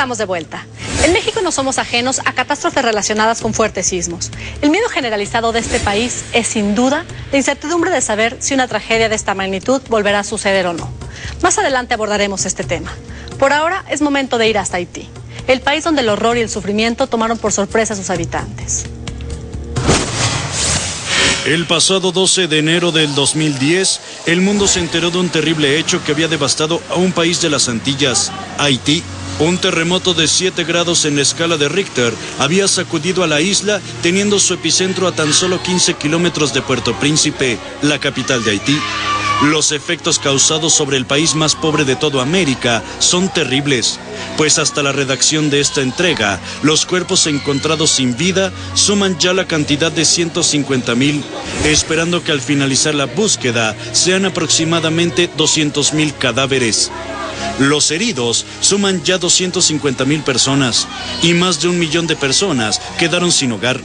estamos de vuelta. En México no somos ajenos a catástrofes relacionadas con fuertes sismos. El miedo generalizado de este país es sin duda la incertidumbre de saber si una tragedia de esta magnitud volverá a suceder o no. Más adelante abordaremos este tema. Por ahora es momento de ir hasta Haití, el país donde el horror y el sufrimiento tomaron por sorpresa a sus habitantes. El pasado 12 de enero del 2010, el mundo se enteró de un terrible hecho que había devastado a un país de las Antillas, Haití. Un terremoto de 7 grados en la escala de Richter había sacudido a la isla, teniendo su epicentro a tan solo 15 kilómetros de Puerto Príncipe, la capital de Haití. Los efectos causados sobre el país más pobre de toda América son terribles, pues hasta la redacción de esta entrega, los cuerpos encontrados sin vida suman ya la cantidad de 150,000, esperando que al finalizar la búsqueda sean aproximadamente 200,000 cadáveres. Los heridos suman ya 250,000 personas y más de 1 millón de personas quedaron sin hogar.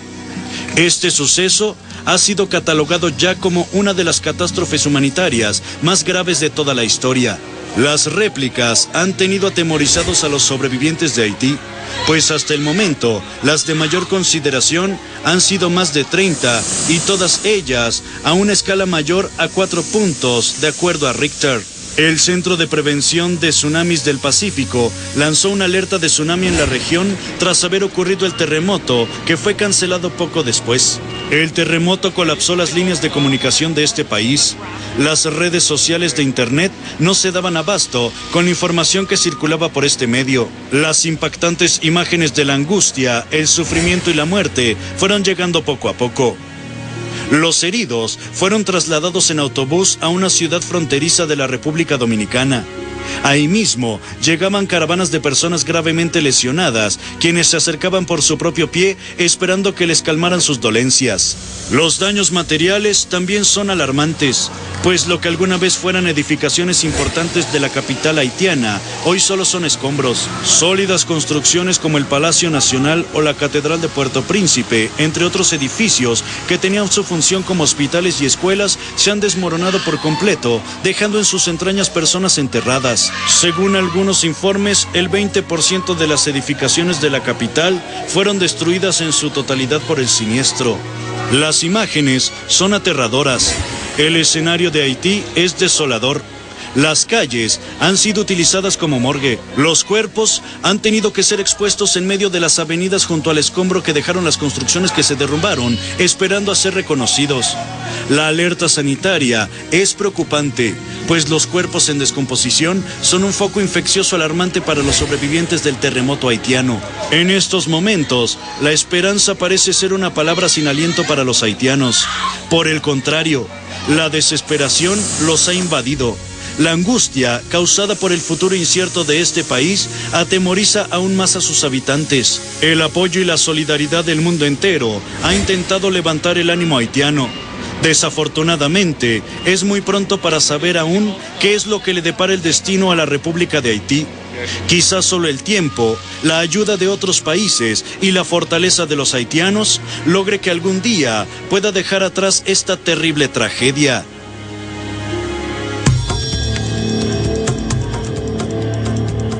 Este suceso ha sido catalogado ya como una de las catástrofes humanitarias más graves de toda la historia. Las réplicas han tenido atemorizados a los sobrevivientes de Haití, pues hasta el momento las de mayor consideración han sido más de 30 y todas ellas a una escala mayor a 4 puntos de acuerdo a Richter. El Centro de Prevención de Tsunamis del Pacífico lanzó una alerta de tsunami en la región tras haber ocurrido el terremoto, que fue cancelado poco después. El terremoto colapsó las líneas de comunicación de este país. Las redes sociales de Internet no se daban abasto con la información que circulaba por este medio. Las impactantes imágenes de la angustia, el sufrimiento y la muerte fueron llegando poco a poco. Los heridos fueron trasladados en autobús a una ciudad fronteriza de la República Dominicana. Ahí mismo llegaban caravanas de personas gravemente lesionadas, quienes se acercaban por su propio pie esperando que les calmaran sus dolencias. Los daños materiales también son alarmantes, pues lo que alguna vez fueran edificaciones importantes de la capital haitiana, hoy solo son escombros. Sólidas construcciones como el Palacio Nacional o la Catedral de Puerto Príncipe, entre otros edificios que tenían su función como hospitales y escuelas, se han desmoronado por completo, dejando en sus entrañas personas enterradas. Según algunos informes, el 20% de las edificaciones de la capital fueron destruidas en su totalidad por el siniestro. Las imágenes son aterradoras. El escenario de Haití es desolador. Las calles han sido utilizadas como morgue. Los cuerpos han tenido que ser expuestos en medio de las avenidas junto al escombro que dejaron las construcciones que se derrumbaron, esperando a ser reconocidos. La alerta sanitaria es preocupante, pues los cuerpos en descomposición son un foco infeccioso alarmante para los sobrevivientes del terremoto haitiano. En estos momentos, la esperanza parece ser una palabra sin aliento para los haitianos. Por el contrario, la desesperación los ha invadido. La angustia causada por el futuro incierto de este país atemoriza aún más a sus habitantes. El apoyo y la solidaridad del mundo entero ha intentado levantar el ánimo haitiano. Desafortunadamente, es muy pronto para saber aún qué es lo que le depara el destino a la República de Haití. Quizás solo el tiempo, la ayuda de otros países y la fortaleza de los haitianos logre que algún día pueda dejar atrás esta terrible tragedia.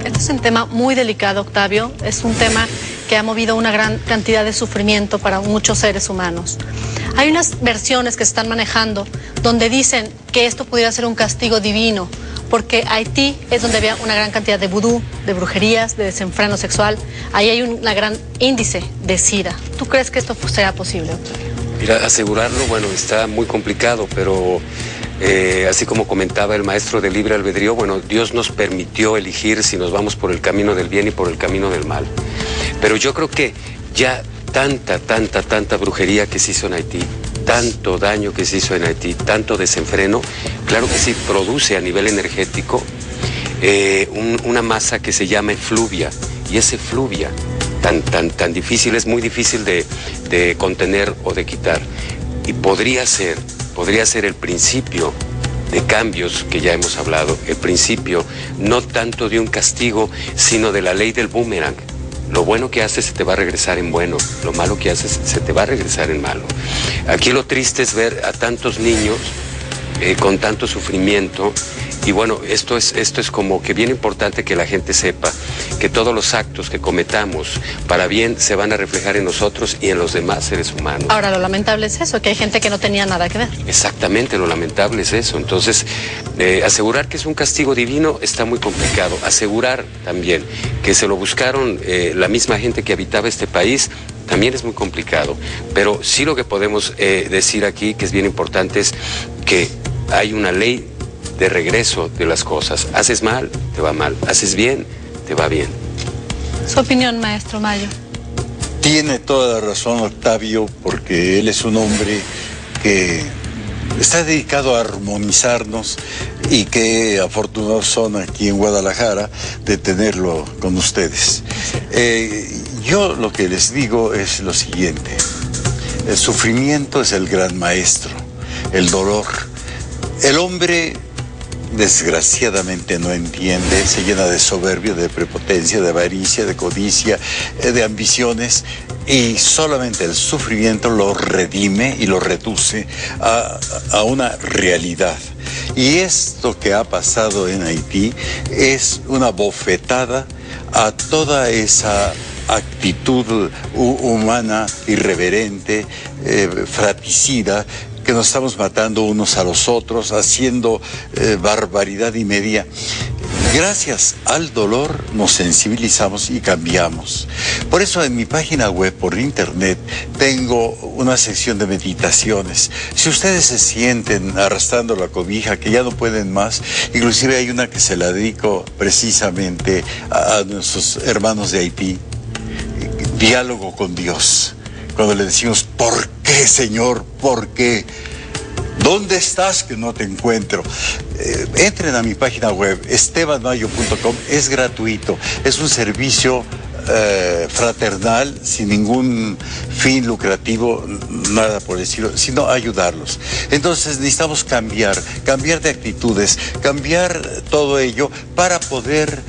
Es un tema muy delicado, Octavio. Es un tema que ha movido una gran cantidad de sufrimiento para muchos seres humanos. Hay unas versiones que se están manejando donde dicen que esto pudiera ser un castigo divino, porque Haití es donde había una gran cantidad de vudú, de brujerías, de desenfreno sexual. Ahí hay un gran índice de SIDA. ¿Tú crees que esto sea posible, Octavio? Mira, asegurarlo, bueno, está muy complicado, pero así como comentaba el maestro de libre albedrío, bueno, Dios nos permitió elegir si nos vamos por el camino del bien y por el camino del mal. Pero yo creo que ya tanta brujería que se hizo en Haití, tanto daño que se hizo en Haití, tanto desenfreno, claro que sí produce a nivel energético una masa que se llama efluvia, y esa efluvia tan difícil, es muy difícil de contener o de quitar, y podría ser el principio de cambios que ya hemos hablado, el principio no tanto de un castigo, sino de la ley del boomerang. Lo bueno que haces se te va a regresar en bueno, lo malo que haces se te va a regresar en malo. Aquí lo triste es ver a tantos niños con tanto sufrimiento Y bueno, esto es como que bien importante que la gente sepa que todos los actos que cometamos para bien se van a reflejar en nosotros y en los demás seres humanos. Ahora, lo lamentable es eso, que hay gente que no tenía nada que ver. Exactamente, lo lamentable es eso. Entonces, asegurar que es un castigo divino está muy complicado. Asegurar también que se lo buscaron la misma gente que habitaba este país también es muy complicado. Pero sí lo que podemos decir aquí, que es bien importante, es que hay una ley de regreso de las cosas. Haces mal, te va mal. Haces bien, te va bien. Su opinión, maestro Mayo. Tiene toda la razón Octavio, porque él es un hombre que está dedicado a armonizarnos y que afortunados son aquí en Guadalajara de tenerlo con ustedes. Yo lo que les digo es lo siguiente: el sufrimiento es el gran maestro, el dolor. El hombre desgraciadamente no entiende, se llena de soberbia, de prepotencia, de avaricia, de codicia, de ambiciones, y solamente el sufrimiento lo redime y lo reduce a una realidad. Y esto que ha pasado en Haití es una bofetada a toda esa actitud humana, irreverente, fratricida, que nos estamos matando unos a los otros, haciendo barbaridad y media. Gracias al dolor nos sensibilizamos y cambiamos. Por eso en mi página web, por internet, tengo una sección de meditaciones. Si ustedes se sienten arrastrando la cobija, que ya no pueden más, inclusive hay una que se la dedico precisamente a nuestros hermanos de Haití, diálogo con Dios. Cuando le decimos, ¿por qué, Señor? ¿Por qué? ¿Dónde estás que no te encuentro? Entren a mi página web, estebanmayo.com, es gratuito, es un servicio fraternal, sin ningún fin lucrativo, nada por el estilo, sino ayudarlos. Entonces necesitamos cambiar de actitudes, cambiar todo ello para poder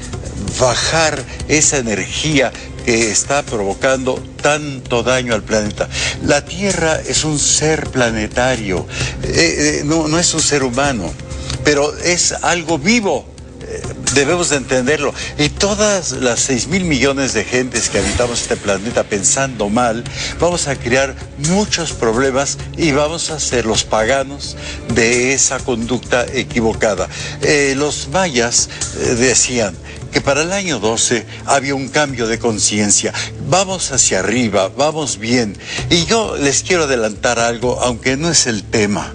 bajar esa energía que está provocando tanto daño al planeta. La Tierra es un ser planetario, no es un ser humano, pero es algo vivo. Debemos de entenderlo. Y todas las 6.000 millones de gentes que habitamos este planeta pensando mal, vamos a crear muchos problemas y vamos a ser los paganos de esa conducta equivocada. Los mayas decían que para el año 12 había un cambio de conciencia. Vamos hacia arriba, vamos bien. Y yo les quiero adelantar algo, aunque no es el tema.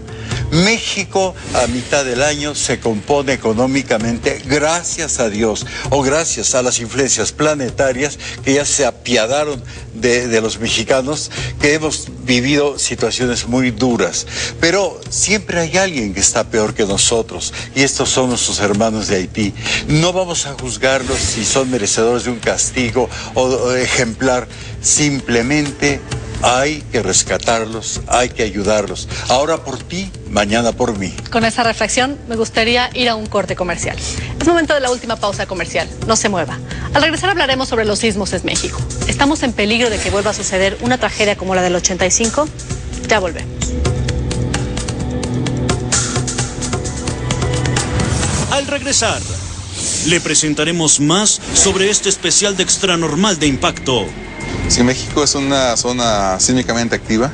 México a mitad del año se compone económicamente gracias a Dios o gracias a las influencias planetarias que ya se apiadaron de los mexicanos, que hemos vivido situaciones muy duras. Pero siempre hay alguien que está peor que nosotros, y estos son nuestros hermanos de Haití. No vamos a juzgarlos si son merecedores de un castigo o ejemplar. Simplemente hay que rescatarlos, hay que ayudarlos. Ahora por ti, mañana por mí. Con esa reflexión me gustaría ir a un corte comercial. Es momento de la última pausa comercial. No se mueva. Al regresar hablaremos sobre los sismos en México. ¿Estamos en peligro de que vuelva a suceder una tragedia como la del 85? Ya volvemos. Al regresar, le presentaremos más sobre este especial de Extranormal de Impacto. Si México es una zona sísmicamente activa,